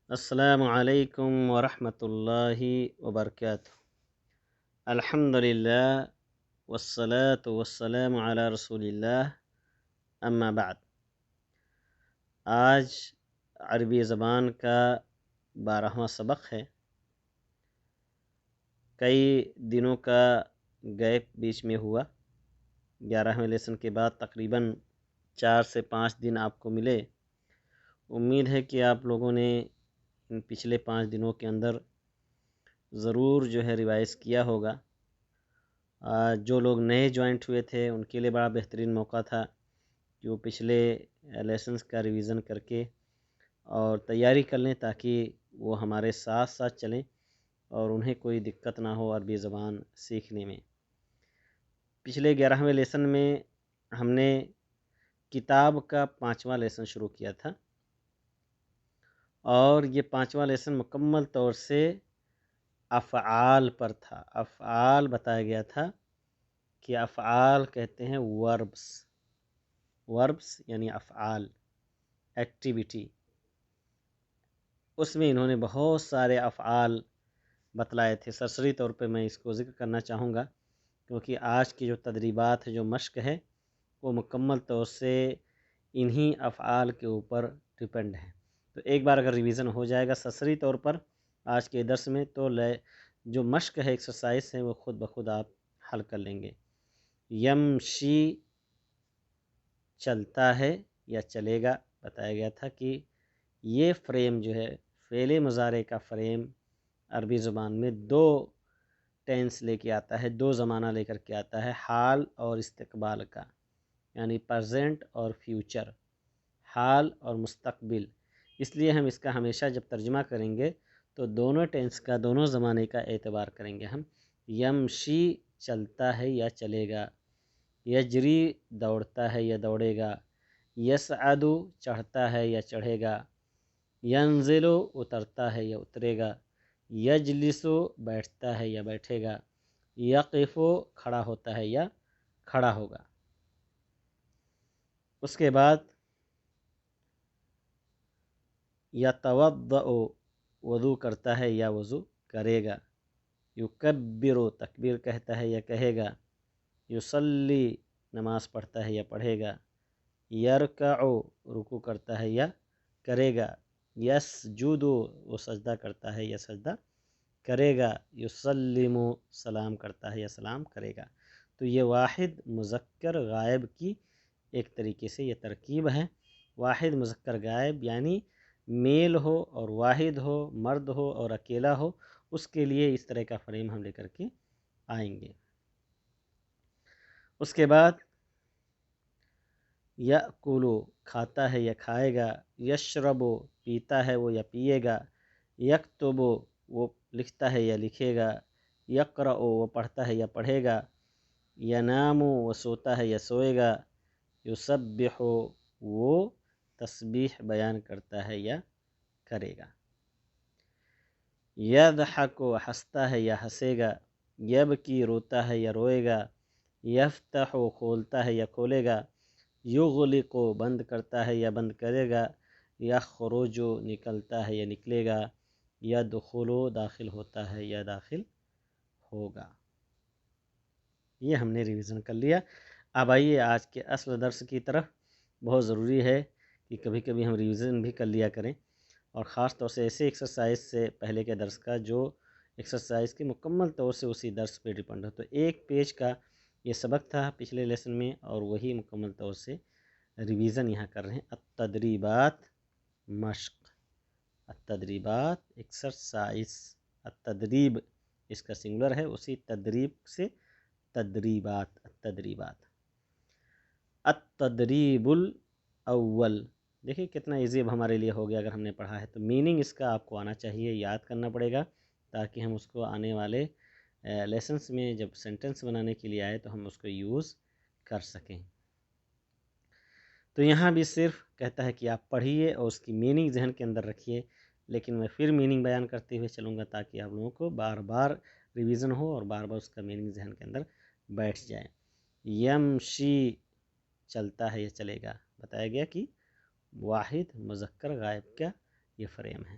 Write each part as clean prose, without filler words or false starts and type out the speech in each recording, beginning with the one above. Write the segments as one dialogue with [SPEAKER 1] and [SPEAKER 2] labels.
[SPEAKER 1] السلام علیکم ورحمۃ اللہ وبرکاتہ۔ الحمدللہ والصلاة والسلام علی رسول اللہ، اما بعد۔ آج عربی زبان کا 12واں سبق ہے۔ کئی دنوں کا گیپ بیچ میں ہوا، 11ویں لیسن کے بعد تقریباً 4 سے 5 دن آپ کو ملے۔ امید ہے کہ آپ لوگوں نے ان پچھلے 5 دنوں کے اندر ضرور ریوائز کیا ہوگا۔ جو لوگ نئے جوائنٹ ہوئے تھے ان کے لیے بڑا بہترین موقع تھا کہ وہ پچھلے لیسنز کا ریویژن کر کے اور تیاری کر لیں تاکہ وہ ہمارے ساتھ ساتھ چلیں اور انہیں کوئی دقت نہ ہو عربی زبان سیکھنے میں۔ پچھلے 11ویں لیسن میں ہم نے کتاب کا 5واں لیسن شروع کیا تھا، اور یہ 5واں لیسن مکمل طور سے افعال پر تھا۔ افعال بتایا گیا تھا کہ افعال کہتے ہیں وربس، وربس یعنی افعال، ایکٹیویٹی۔ اس میں انہوں نے بہت سارے افعال بتلائے تھے۔ سرسری طور پہ میں اس کو ذکر کرنا چاہوں گا کیونکہ آج کی جو تدریبات ہے، جو مشق ہے، وہ مکمل طور سے انہی افعال کے اوپر ڈپینڈ ہے۔ تو ایک بار اگر ریویژن ہو جائے گا سرسری طور پر آج کے درس میں، تو جو مشق ہے، ایکسرسائز ہے، وہ خود بخود آپ حل کر لیں گے۔ یمشی چلتا ہے یا چلے گا، بتایا گیا تھا کہ یہ فریم جو ہے فعل مضارع کا فریم عربی زبان میں 2 ٹینس لے کے آتا ہے، 2 زمانہ لے کر کے آتا ہے، حال اور استقبال کا، یعنی پریزنٹ اور فیوچر، حال اور مستقبل۔ اس لیے ہم اس کا ہمیشہ جب ترجمہ کریں گے تو دونوں ٹینس کا، دونوں زمانے کا اعتبار کریں گے ہم۔ یمشی چلتا ہے یا چلے گا، یجری دوڑتا ہے یا دوڑے گا، یصعد چڑھتا ہے یا چڑھے گا، ینزل اترتا ہے یا اترے گا، یجلس بیٹھتا ہے یا بیٹھے گا، یقف کھڑا ہوتا ہے یا کھڑا ہوگا۔ اس کے بعد یتوضأ وضو کرتا ہے یا وضو کرے گا، یکبر تکبیر کہتا ہے یا کہے گا، یصلی نماز پڑھتا ہے یا پڑھے گا، یرکع رکوع کرتا ہے یا کرے گا، یسجد وہ سجدہ کرتا ہے یا سجدہ کرے گا، یسلم سلام کرتا ہے یا سلام کرے گا۔ تو یہ واحد مذکر غائب کی ایک طریقے سے یہ ترکیب ہے۔ واحد مذکر غائب یعنی میل ہو اور واحد ہو، مرد ہو اور اکیلا ہو، اس کے لیے اس طرح کا فریم ہم لے کر کے آئیں گے۔ اس کے بعد یأکل کھاتا ہے یا کھائے گا، یشرب پیتا ہے وہ یا پیے گا، یکتب وہ لکھتا ہے یا لکھے گا، یقرأ وہ پڑھتا ہے یا پڑھے گا، ینام وہ سوتا ہے یا سوئے گا، یسبح وہ تسبیح بیان کرتا ہے یا کرے گا، یضحک ہنستا ہے یا ہنسے گا، یبکی روتا ہے یا روئے گا، یفتح کھولتا ہے یا کھولے گا، یغلق بند کرتا ہے یا بند کرے گا، یخرج نکلتا ہے یا نکلے گا، یدخل داخل ہوتا ہے یا داخل ہوگا۔ یہ ہم نے ریویژن کر لیا۔ اب آئیے آج کے اصل درس کی طرف۔ بہت ضروری ہے کہ کبھی کبھی ہم ریویژن بھی کر لیا کریں، اور خاص طور سے ایسے ایکسرسائز سے پہلے کے درس کا جو ایکسرسائز کی مکمل طور سے اسی درس پہ ڈپینڈ ہو۔ تو ایک پیج کا یہ سبق تھا پچھلے لیسن میں، اور وہی مکمل طور سے ریویژن یہاں کر رہے ہیں۔ التدریبات مشق، التدریبات ایکسرسائز، التدریب اس کا سنگولر ہے، اسی تدریب سے تدریبات، التدریبات۔ التدریب الاول، دیکھیے کتنا ایزی اب ہمارے لیے ہو گیا اگر ہم نے پڑھا ہے تو۔ میننگ اس کا آپ کو آنا چاہیے، یاد کرنا پڑے گا تاکہ ہم اس کو آنے والے لیسنس میں جب سینٹنس بنانے کے لیے آئے تو ہم اس کو یوز کر سکیں۔ تو یہاں بھی صرف کہتا ہے کہ آپ پڑھیے اور اس کی میننگ ذہن کے اندر رکھیے، لیکن میں پھر میننگ بیان کرتے ہوئے چلوں گا تاکہ آپ لوگوں کو بار بار ریویژن ہو اور بار بار اس کا میننگ ذہن کے اندر بیٹھ جائے۔ یمشی چلتا ہے یا چلے گا، بتایا گیا کہ واحد مذکر غائب کا یہ فریم ہے۔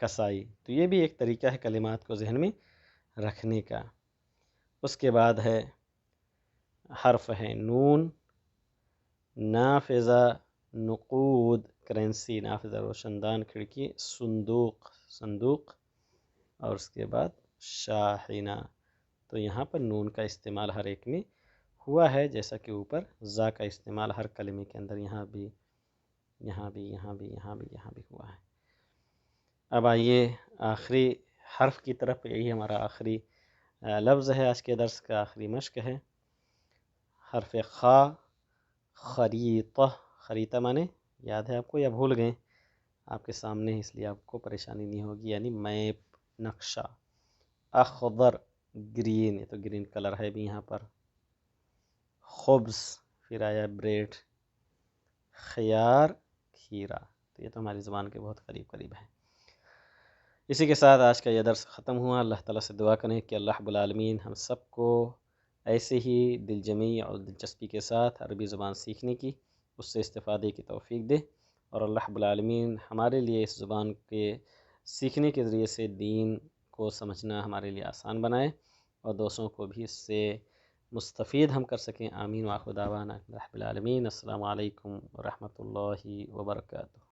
[SPEAKER 1] کسائی۔ تو یہ بھی ایک طریقہ ہے کلمات کو ذہن میں رکھنے کا۔ اس کے بعد ہے حرف ہے نون، نافذہ، نقود کرنسی، نافذہ روشن دان کھڑکی، صندوق صندوق، اور اس کے بعد شاحنہ۔ تو یہاں پر نون کا استعمال ہر ایک میں ہوا ہے، جیسا کہ اوپر زا کا استعمال ہر کلمے کے اندر یہاں بھی یہاں بھی یہاں بھی یہاں بھی یہاں بھی ہوا ہے۔ اب آئیے آخری حرف کی طرف، یہی ہمارا آخری لفظ ہے، آج کے درس کا آخری مشق ہے۔ حرف خا، خریطہ، خریطہ مانے یاد ہے آپ کو یا بھول گئے؟ آپ کے سامنے ہے اس لیے آپ کو پریشانی نہیں ہوگی، یعنی میپ، نقشہ۔ اخضر گرین، یہ تو گرین کلر ہے بھی یہاں پر۔ خبز، پھر آیا بریڈ۔ خیار، کھیرا۔ تو یہ تو ہماری زبان کے بہت قریب قریب ہے۔ اسی کے ساتھ آج کا یہ درس ختم ہوا۔ اللہ تعالیٰ سے دعا کریں کہ اللہ رب العالمین ہم سب کو ایسے ہی دل جمعی اور دلچسپی کے ساتھ عربی زبان سیکھنے کی، اس سے استفادے کی توفیق دے، اور اللہ رب العالمین ہمارے لیے اس زبان کے سیکھنے کے ذریعے سے دین کو سمجھنا ہمارے لیے آسان بنائے، اور دوسروں کو بھی اس سے مستفید ہم کر سکیں۔ آمین وآخر دعوانا رب العالمین۔ السلام علیکم ورحمۃ اللہ وبرکاتہ۔